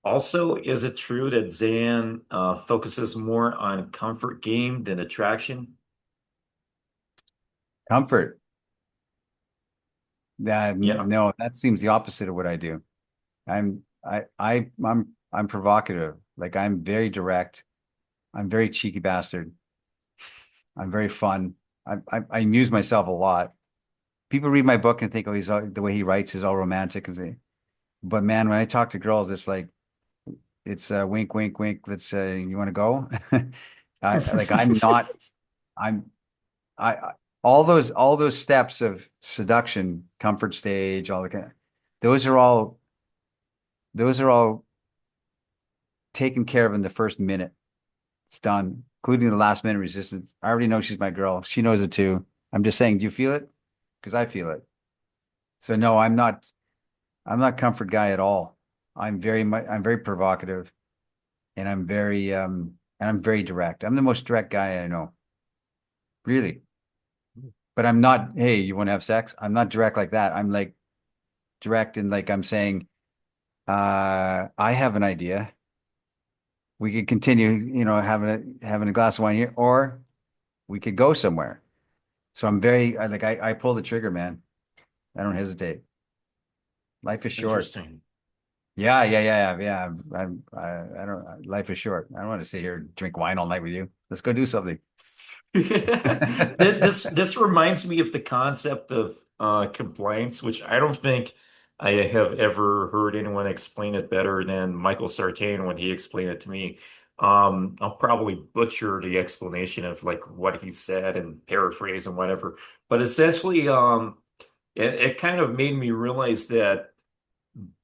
Also, is it true that Zan focuses more on comfort game than attraction? Comfort. Yeah. No, that seems the opposite of what I do. I'm provocative. Like I'm very direct. I'm very cheeky bastard. I'm very fun. I amuse myself a lot. People read my book and think, oh, the way he writes is all romantic and say, but man, when I talk to girls, it's like it's wink, wink, wink. Let's you want to go? I'm not. I'm I all those steps of seduction, comfort stage, all the kind. Those are all those are all taken care of in the first minute. It's done, including the last minute resistance. I already know she's my girl. She knows it too. I'm just saying, do you feel it? Because I feel it. So no, I'm not. I'm not comfort guy at all. I'm very provocative and I'm very direct. I'm the most direct guy I know. Really. But I'm not, hey, you want to have sex? I'm not direct like that. I'm like direct and like I'm saying, I have an idea. We could continue, having a glass of wine here, or we could go somewhere. So I pull the trigger, man. I don't hesitate. Life is short. Interesting. Yeah, yeah, yeah, yeah. I don't. Life is short. I don't want to sit here and drink wine all night with you. Let's go do something. This reminds me of the concept of compliance, which I don't think I have ever heard anyone explain it better than Michael Sartain when he explained it to me. I'll probably butcher the explanation of like what he said and paraphrase and whatever, but essentially, it kind of made me realize that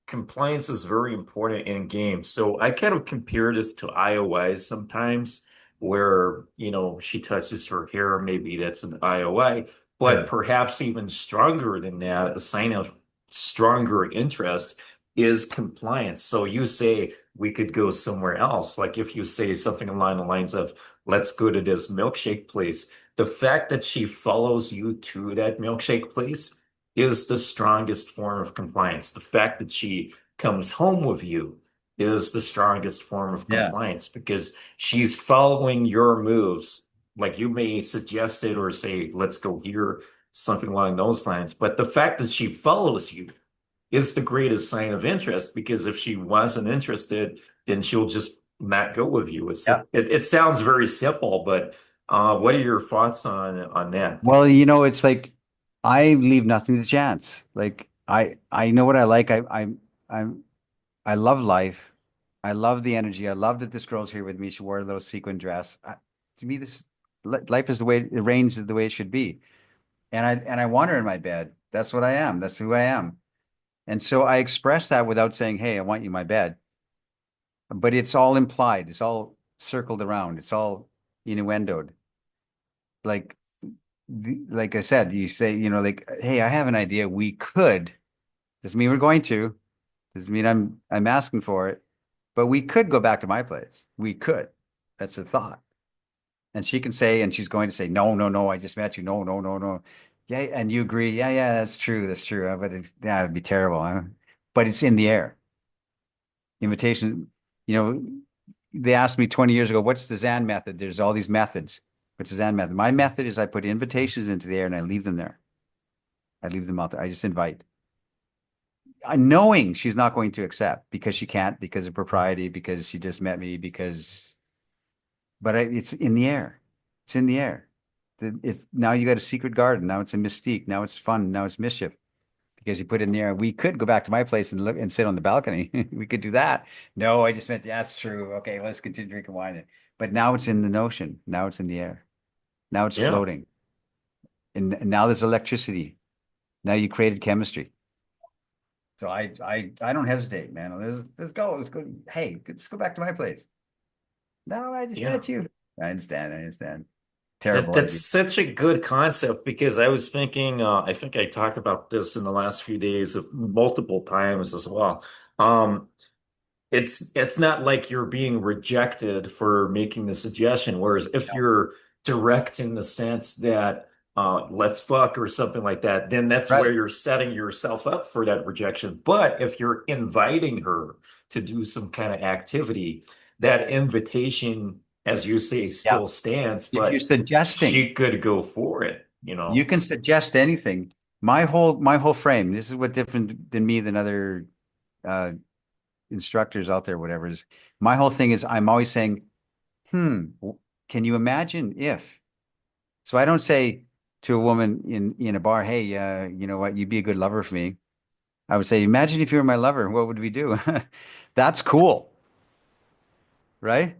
compliance is very important in games. So I kind of compare this to IOIs sometimes, where, she touches her hair, maybe that's an IOI, but Sure. perhaps even stronger than that, a sign of stronger interest is compliance. So you say we could go somewhere else. Like if you say something along the lines of, let's go to this milkshake place, the fact that she follows you to that milkshake place is the strongest form of compliance. The fact that she comes home with you is the strongest form of Yeah. compliance because she's following your moves. Like you may suggest it or say, let's go here, something along those lines. But the fact that she follows you is the greatest sign of interest because if she wasn't interested, then she'll just not go with you. Yeah. It sounds very simple, but what are your thoughts on that? Well, it's like I leave nothing to chance. Like I know what I like. I'm I love life. I love the energy. I love that this girl's here with me. She wore a little sequin dress. To me, life is the way arranged the way it should be. And I want her in my bed. That's what I am. That's who I am. And so I express that without saying, "Hey, I want you in my bed." But it's all implied. It's all circled around. It's all innuendoed. Like like I said, you say, like, "Hey, I have an idea. We could." Doesn't mean we're going to. Doesn't mean I'm asking for it. But we could go back to my place. We could. That's a thought. And she can say, and she's going to say, no, no, no, I just met you. No, no, no, no. Yeah, and you agree. Yeah, yeah, that's true. That's true. But yeah, it'd be terrible. Huh? But it's in the air. Invitations, you know, they asked me 20 years ago, what's the Zan method? There's all these methods. What's the Zan method? My method is I put invitations into the air and I leave them there. I leave them out there. I just invite. Knowing she's not going to accept because she can't, because of propriety, because she just met me, it's in the air. It's in the air. It's now you got a secret garden. Now it's a mystique. Now it's fun. Now it's mischief because you put it in the air. We could go back to my place and look and sit on the balcony. We could do that. No, I just meant that's true. Okay, let's continue drinking wine. But now it's in the notion. Now it's in the air. Now it's Yeah. floating. And now there's electricity. Now you created chemistry. So I don't hesitate, man. Let's go. Let's go. Hey, let's go back to my place. No, I just Yeah. met you. I understand. I understand. That Terrible that's idea. such a good concept because I was thinking, I think I talked about this in the last few days multiple times as well. Um, it's not like you're being rejected for making the suggestion, whereas if No. you're direct in the sense that let's fuck or something like that, then that's where Right. you're setting yourself up for that rejection. But if you're inviting her to do some kind of activity, that invitation, as you say, Yeah. still stands, If you're but suggesting, she could go for it, you you know? can suggest anything. My whole frame, this is what different than me than other uh instructors out there, whatever is my whole thing is I'm always saying, can you imagine if? So I don't say to a woman in a bar, hey, you know what, you'd be a good lover for me. I would say, imagine if you were my lover, what would we do? That's cool, right?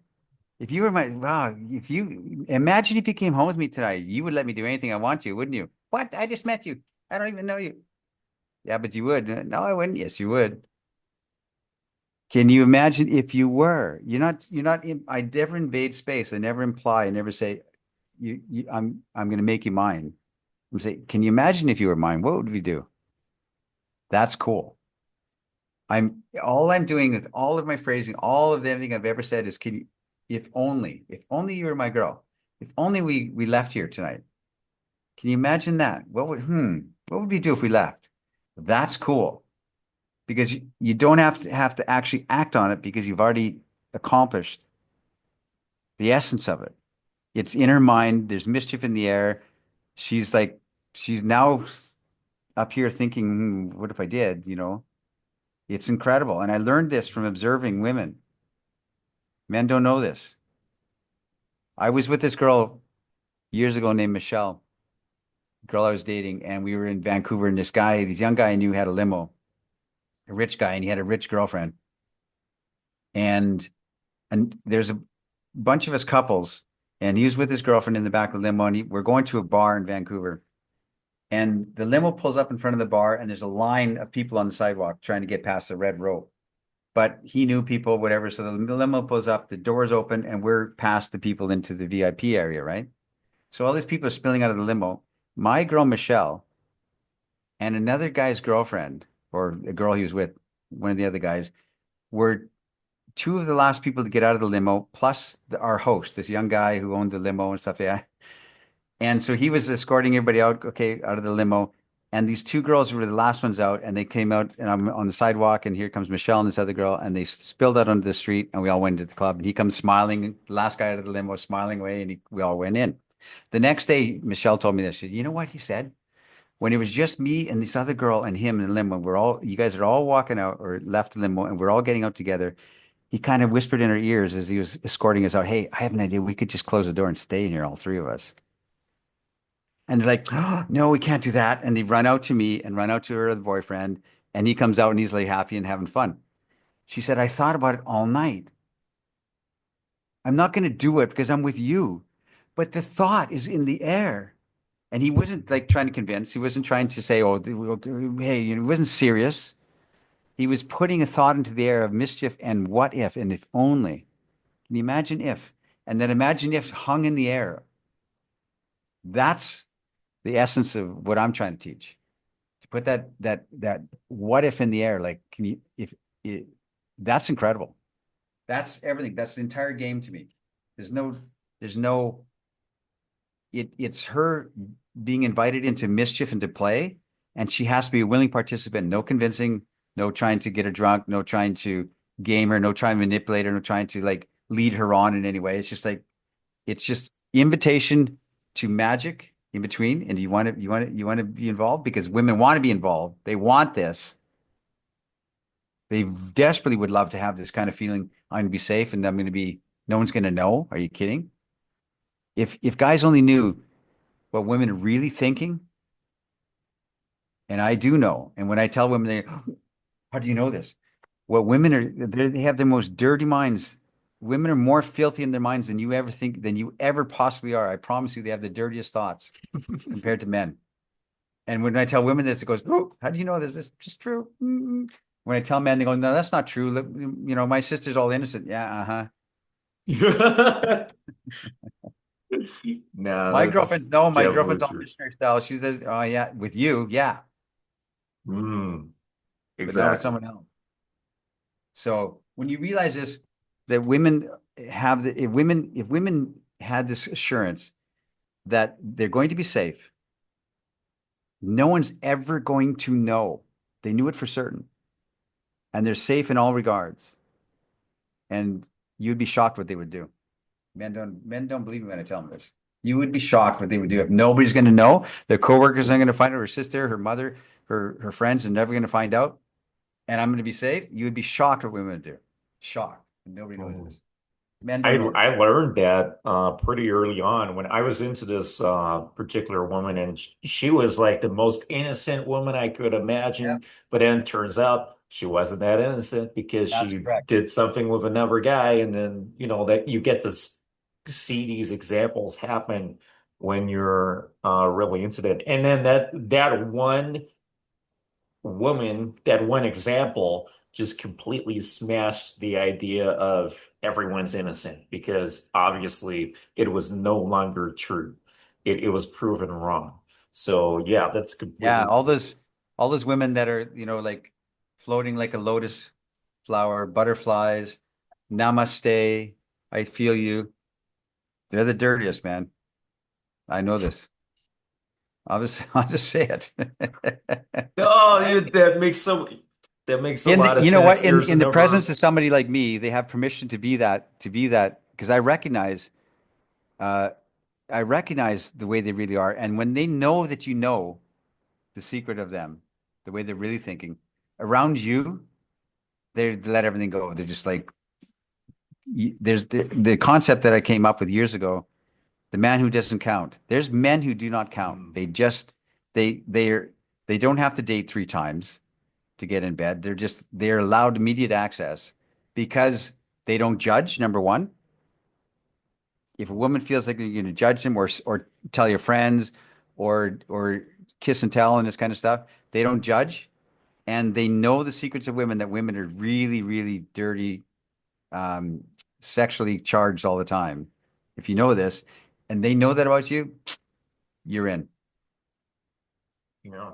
If you were my wow, if you imagine if you came home with me tonight, you would let me do anything I want to, wouldn't you? What? I just met you. I don't even know you. Yeah, but you would. No, I wouldn't. Yes, you would. Can you imagine if you were? I never invade space. I never imply. I never say I'm going to make you mine. I'm saying, can you imagine if you were mine? What would we do? That's cool. I'm doing with all of my phrasing, all of everything I've ever said is, can you, if only you were my girl, if only we left here tonight. Can you imagine that? What would we do if we left? That's cool because you don't have to actually act on it because you've already accomplished the essence of it. It's in her mind. There's mischief in the air. She's like, she's now up here thinking, what if I did? It's incredible. And I learned this from observing women. Men don't know this. I was with this girl years ago named Michelle, girl I was dating, and we were in Vancouver. And this young guy I knew had a limo, a rich guy, and he had a rich girlfriend. And and there's a bunch of us couples, and he was with his girlfriend in the back of the limo, and we're going to a bar in Vancouver. And the limo pulls up in front of the bar, and there's a line of people on the sidewalk trying to get past the red rope. But he knew people, whatever. So the limo pulls up, the doors open, and we're past the people into the VIP area, right? So all these people are spilling out of the limo. My girl Michelle and another guy's girlfriend, or a girl he was with, one of the other guys, were two of the last people to get out of the limo, plus our host, this young guy who owned the limo and stuff. Yeah. And so he was escorting everybody out, okay, out of the limo. And these two girls were the last ones out, and they came out, and I'm on the sidewalk, and here comes Michelle and this other girl, and they spilled out onto the street, and we all went to the club. And he comes smiling, the last guy out of the limo, smiling away, and we all went in. The next day, Michelle told me this. She said, you know what he said? When it was just me and this other girl and him in the limo, you guys are all walking out or left the limo, and we're all getting out together. He kind of whispered in our ears as he was escorting us out, hey, I have an idea. We could just close the door and stay in here, all three of us. And they're like, oh, no, we can't do that. And they run out to me and run out to her other boyfriend. And he comes out and he's like happy and having fun. She said, I thought about it all night. I'm not going to do it because I'm with you. But the thought is in the air. And he wasn't like trying to convince. He wasn't trying to say, oh, hey, he wasn't serious. He was putting a thought into the air of mischief and what if and if only. Can you imagine if? And then imagine if hung in the air. That's the essence of what I'm trying to teach. To put that what if in the air, like can you if it, that's incredible. That's everything. That's the entire game to me. There's no there's no it's her being invited into mischief and to play, and she has to be a willing participant. No convincing, no trying to get her drunk, no trying to game her, no trying to manipulate her, no trying to like lead her on in any way. It's just invitation to magic in between. And you want to be involved because women want to be involved. They want this. They desperately would love to have this kind of feeling. I'm going to be safe and no one's going to know. Are you kidding? If guys only knew what women are really thinking, and I do know, and when I tell women, how do you know this? What women are, they have their most dirty minds. Women are more filthy in their minds than you ever possibly are. I promise you, they have the dirtiest thoughts compared to men. And when I tell women this, it goes, oh, how do you know this? Is just true. Mm-mm. When I tell men, they go, no, that's not true. Look, my sister's all innocent. Yeah, uh-huh. No, My that's girlfriend's no, my definitely girlfriend's all true. missionary style. She says, oh yeah, with you, yeah, Mm, but not with exactly. someone else. So when you realize this, that women if women had this assurance that they're going to be safe, No one's ever going to know. They knew it for certain, and they're safe in all regards. And you'd be shocked what they would do. Men don't believe me when I tell them this. You would be shocked what they would do if nobody's going to know. Their coworkers aren't going to find out. Her sister, her mother, her friends are never going to find out. And I'm going to be safe. You would be shocked what women would do. Shocked. Nobody knows this. Men I don't know I this. learned that pretty early on when I was into this particular woman, and she was like the most innocent woman I could Yeah, imagine. But then turns out she wasn't that innocent because that's she correct. did something with another guy, and then that you get to see these examples happen when you're really into it. And then that one woman, that one example just completely smashed the idea of everyone's innocent because obviously it was no longer true. It was proven wrong. So yeah, that's Yeah, completely. all those women that are, like floating like a lotus flower, butterflies, namaste, I feel you. They're the dirtiest, man. I know this. I'll just say it. Oh, that makes a lot of You know sense. what? There's In the another. presence of somebody like me, they have permission to be that, because uh, I recognize the way they really are. And when they know that you know the secret of them, the way they're really thinking, around you, they let everything go. They're just like, there's the concept that I came up with years ago, the man who doesn't count. There's men who do not count. Hmm, They're they don't have to date three times to get in bed. They're allowed immediate access because they don't judge, number one. If a woman feels like you're going to judge them or tell your friends or kiss and tell and this kind of stuff, they don't judge, and they know the secrets of women, that women are really, really dirty, um, sexually charged all the time. If you know this, and they know that about you, you're in. you know.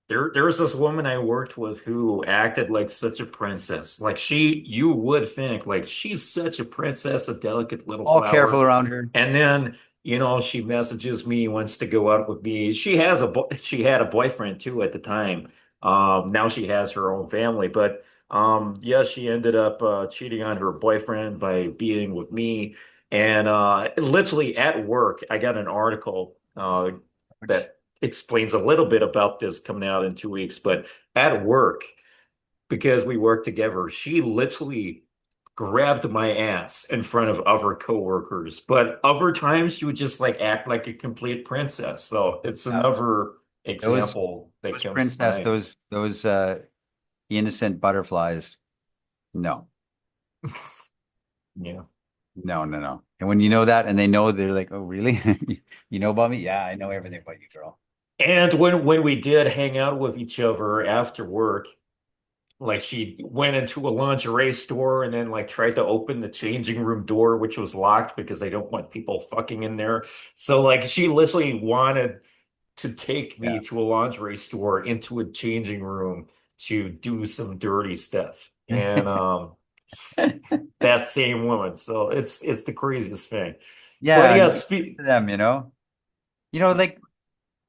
There was this woman I worked with who acted like such a princess. Like you would think like she's such a princess, a delicate little All careful flower. around her. And then, she messages me, wants to go out with me. She had a boyfriend too at the time. Now she has her own family, but yeah, she ended up cheating on her boyfriend by being with me. And literally at work, I got an article Which that explains a little bit about this coming out in 2 weeks. But at work, because we work together, she literally grabbed my ass in front of other coworkers. But other times she would just like act like a complete princess. So it's Yeah. another those example that those comes to princess, mind. those innocent butterflies. No, Yeah. no, no, no. And when you know that, and they know, they're like, "Oh, really? You know about me? Yeah, I know everything about you, girl." And when we did hang out with each other after work, like she went into a lingerie store and then like tried to open the changing room door, which was locked because they don't want people fucking in there. So like she literally wanted to take Yeah. me to a lingerie store into a changing room to do some dirty stuff. And that same woman. So it's the craziest thing. But Yeah, yeah, and to them, like,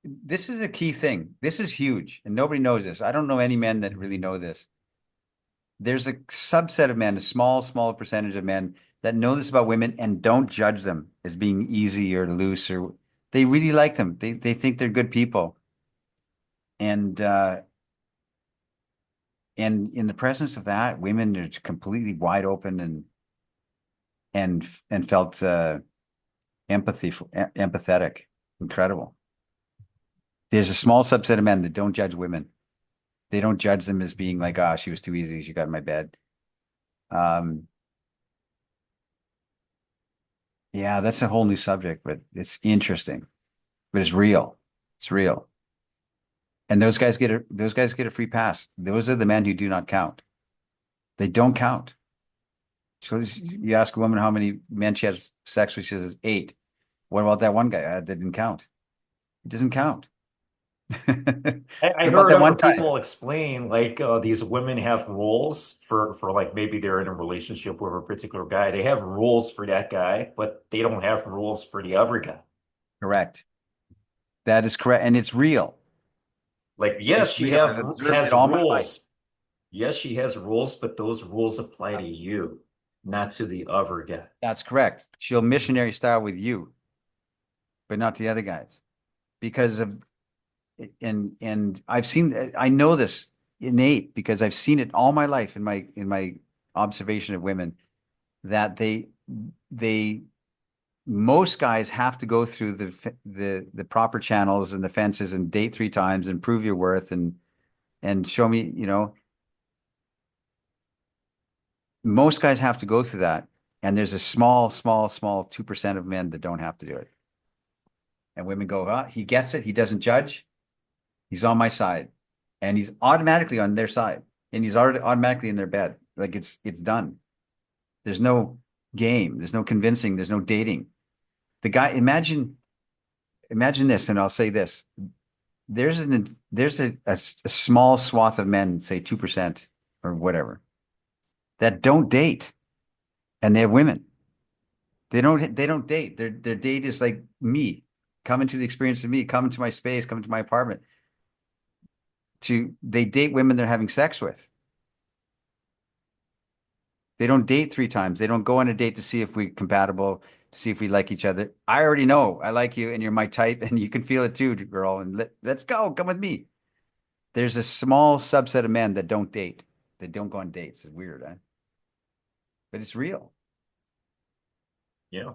this is a key thing. This is huge, and nobody knows this. I don't know any men that really know this. There's a subset of men, a small percentage of men that know this about women and don't judge them as being easy or loose, or they really like them. They think they're good people. And and in the presence of that, women are completely wide open and felt empathetic. Incredible. There's a small subset of men that don't judge women. They don't judge them as being like, "Ah, she was too easy. She got in my bed." Um, yeah, that's a whole new subject, but it's interesting. But it's real. It's real. And those guys get a free pass. Those are the men who do not count. They don't count. So you ask a woman how many men she has sex with, she says eight. What about that one guy? That didn't count. It doesn't count. I What about heard that other one time? people explain like these women have rules for like maybe they're in a relationship with a particular guy. They have rules for that guy, but they don't have rules for the other guy. Correct. That is correct. And it's real. Like, And yes, she believe it, I've have observed it has all my life. rules. Yes, she has rules, but those rules apply to you, not to the other guy. That's correct. She'll missionary style with you, but not the other guys. Because of and I know this innate because I've seen it all my life in my observation of women that they most guys have to go through the proper channels and the fences and date three times and prove your worth and show me, most guys have to go through that. And there's a small 2% of men that don't have to do it. And women go, he gets it. He doesn't judge. He's on my side. And he's automatically on their side. And he's already automatically in their bed. Like it's done. There's no game. There's no convincing. There's no dating. The guy, imagine this, and I'll say this. There's a small swath of men, say 2% or whatever, that don't date, and they have women. They don't date. Their date is like me, coming to the experience of me, coming to my space, coming to my apartment. They date women they're having sex with. They don't date three times. They don't go on a date to see if we're compatible, to see if we like each other. I already know I like you and you're my type, and you can feel it too, girl. And let's go. Come with me. There's a small subset of men that don't date. They don't go on dates. It's weird, huh? But it's real. Yeah.